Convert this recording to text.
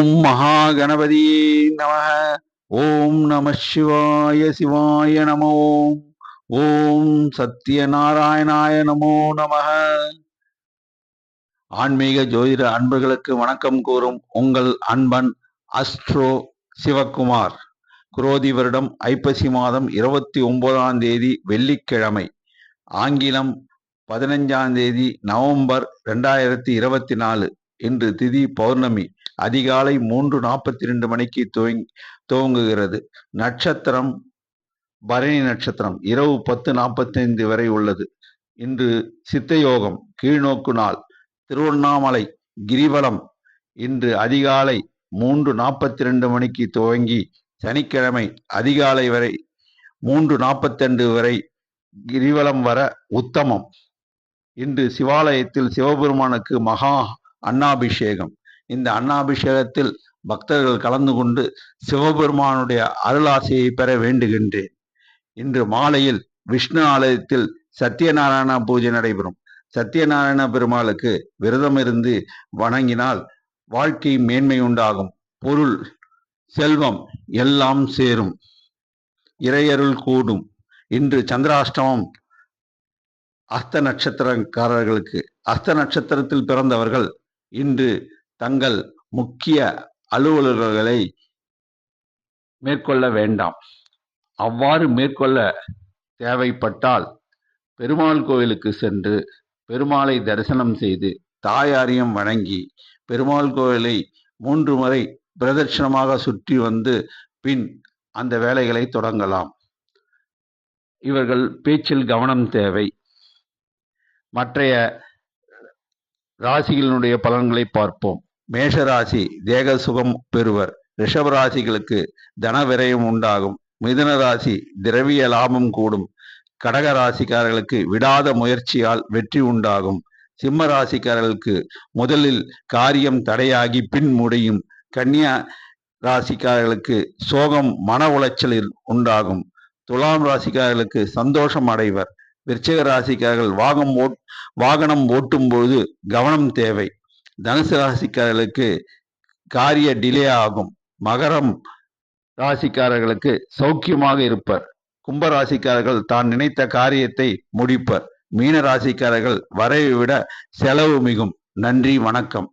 ஓம் மகா கணபதியே நமः. ஓம் நம சிவாய சிவாய நமோ. ஓம் சத்யநாராயணாய நமோ நமः. ஆன்மீக ஜோதிட அன்பர்களுக்கு வணக்கம் கூறும் உங்கள் அன்பன் அஸ்ட்ரோ சிவக்குமார். குரோதி வருடம் ஐப்பசி மாதம் 29ஆம் தேதி வெள்ளிக்கிழமை, ஆங்கிலம் 15ஆம் தேதி நவம்பர் 2024. இன்று திதி பௌர்ணமி. அதிகாலை 3:42 மணிக்கு துவங்குகிறது. நட்சத்திரம் பரணி நட்சத்திரம். இரவு 10:45 வரை உள்ளது. இன்று சித்த யோகம், கீழ்நோக்கு நாள். திருவண்ணாமலை கிரிவலம் இன்று அதிகாலை 3:42 மணிக்கு துவங்கி சனிக்கிழமை அதிகாலை வரை 3:42 வரை கிரிவலம் வர உத்தமம். இன்று சிவாலயத்தில் சிவபெருமானுக்கு மகா அன்னாபிஷேகம். இந்த அன்னாபிஷேகத்தில் பக்தர்கள் கலந்து கொண்டு சிவபெருமானுடைய அருளாசையை பெற வேண்டுகின்றேன். இன்று மாலையில் விஷ்ணு ஆலயத்தில் சத்யநாராயண பூஜை நடைபெறும். சத்யநாராயண பெருமாளுக்கு விரதம் இருந்து வணங்கினால் வாழ்க்கை மேன்மை உண்டாகும். பொருள் செல்வம் எல்லாம் சேரும். இறையருள் கூடும். இன்று சந்திராஷ்டமம். அஸ்த நட்சத்திரக்காரர்களுக்கு, அஸ்த நட்சத்திரத்தில் பிறந்தவர்கள் இன்று தங்கள் முக்கிய அலுவல்களை மேற்கொள்ள வேண்டாம். அவ்வாறு மேற்கொள்ள தேவைப்பட்டால் பெருமாள் கோவிலுக்கு சென்று பெருமாளை தரிசனம் செய்து தாயாரையும் வணங்கி பெருமாள் கோவிலை 3 முறை பிரதட்சணமாக சுற்றி வந்து பின் அந்த வேலைகளை தொடங்கலாம். இவர்கள் பேச்சில் கவனம் தேவை. மற்றைய ராசிகளினுடைய பலன்களை பார்ப்போம். மேஷ ராசி தேக சுகம் பெறுவர். ரிஷப ராசிகளுக்கு தன விரயம் உண்டாகும். மிதுன ராசி திரவிய லாபம் கூடும். கடக ராசிக்காரர்களுக்கு விடாத முயற்சியால் வெற்றி உண்டாகும். சிம்ம ராசிக்காரர்களுக்கு முதலில் காரியம் தடையாகி பின் முடியும். கன்னியா ராசிக்காரர்களுக்கு சோகம், மன உளைச்சலில் உண்டாகும். துலாம் ராசிக்காரர்களுக்கு சந்தோஷம் அடைவர். விருச்சிக ராசிக்காரர்கள் வாகனம் ஓட்டும் போது கவனம் தேவை. தனுசு ராசிக்காரர்களுக்கு காரிய டிலே ஆகும். மகரம் ராசிக்காரர்களுக்கு சௌக்கியமாக இருப்பர். கும்ப ராசிக்காரர்கள் தான் நினைத்த காரியத்தை முடிப்பர். மீன ராசிக்காரர்கள் வரவை விட செலவு மிகும். நன்றி, வணக்கம்.